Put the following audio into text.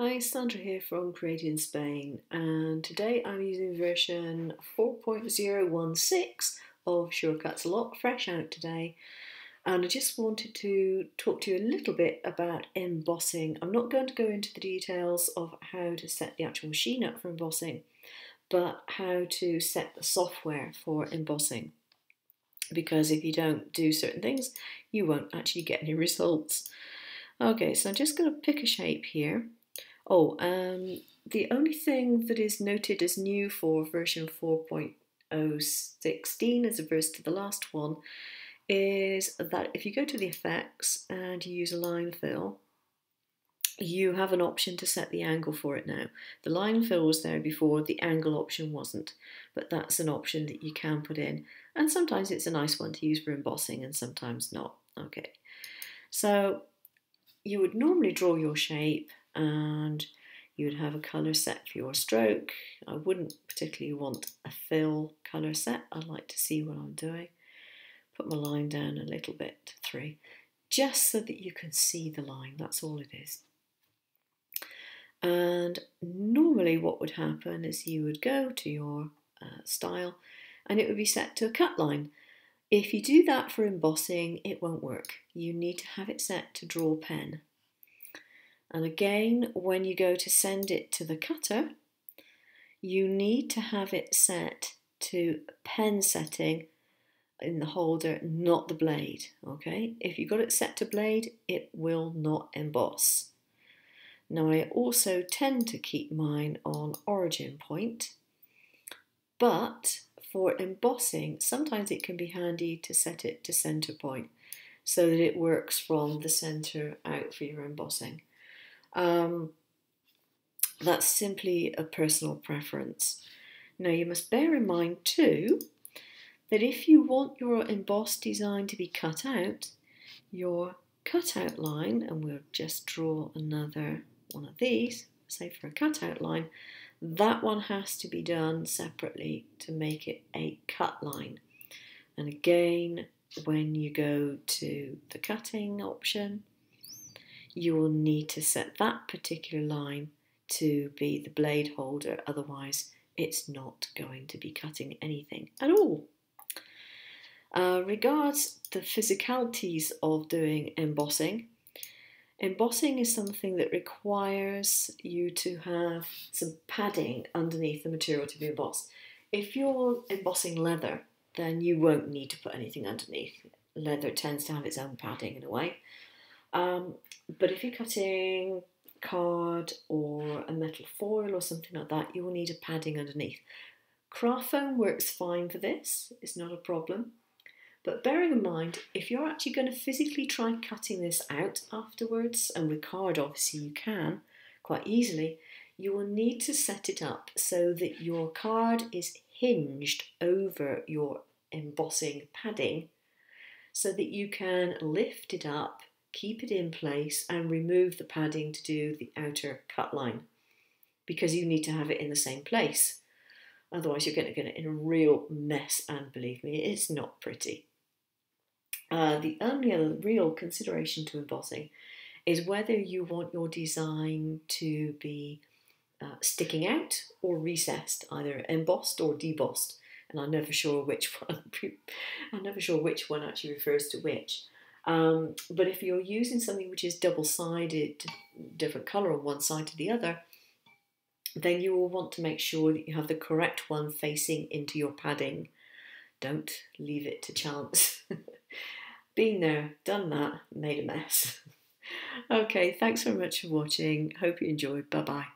Hi, Sandra here from Created in Spain, and today I'm using version 4.016 of Shortcuts, a lot fresh out today. And I just wanted to talk to you a little bit about embossing. I'm not going to go into the details of how to set the actual machine up for embossing, but how to set the software for embossing. Because if you don't do certain things, you won't actually get any results. Okay, so I'm just going to pick a shape here. The only thing that is noted as new for version 4.016 as opposed to the last one is that if you go to the effects and you use a line fill, you have an option to set the angle for it now. The line fill was there before, the angle option wasn't, but that's an option that you can put in. And sometimes it's a nice one to use for embossing and sometimes not. Okay, so you would normally draw your shape and you would have a colour set for your stroke. I wouldn't particularly want a fill colour set. I'd like to see what I'm doing. Put my line down a little bit to 3, just so that you can see the line. That's all it is. And normally what would happen is you would go to your style and it would be set to a cut line. If you do that for embossing, it won't work. You need to have it set to draw pen. And again, when you go to send it to the cutter, you need to have it set to pen setting in the holder, not the blade, okay? If you've got it set to blade, it will not emboss. Now, I also tend to keep mine on origin point, but for embossing, sometimes it can be handy to set it to center point so that it works from the center out for your embossing. That's simply a personal preference. Now you must bear in mind too that if you want your embossed design to be cut out, your cutout line, and we'll just draw another one of these, say for a cutout line, that one has to be done separately to make it a cut line. And again, when you go to the cutting option, you will need to set that particular line to be the blade holder, otherwise it's not going to be cutting anything at all. Regards the physicalities of doing embossing, embossing is something that requires you to have some padding underneath the material to be embossed. If you're embossing leather, then you won't need to put anything underneath. Leather tends to have its own padding in a way. But if you're cutting card or a metal foil or something like that, you will need a padding underneath. Craft foam works fine for this, it's not a problem. But bearing in mind, if you're actually going to physically try cutting this out afterwards, and with card obviously you can quite easily, you will need to set it up so that your card is hinged over your embossing padding so that you can lift it up, keep it in place and remove the padding to do the outer cut line, because you need to have it in the same place. Otherwise you're going to get it in a real mess, and believe me, it's not pretty. The only other real consideration to embossing is whether you want your design to be sticking out or recessed, either embossed or debossed. And I'm never sure which one. I'm never sure which one actually refers to which. But if you're using something which is double-sided, different colour on one side to the other, then you will want to make sure that you have the correct one facing into your padding. Don't leave it to chance. Been there, done that, made a mess. Okay, thanks very much for watching. Hope you enjoyed. Bye-bye.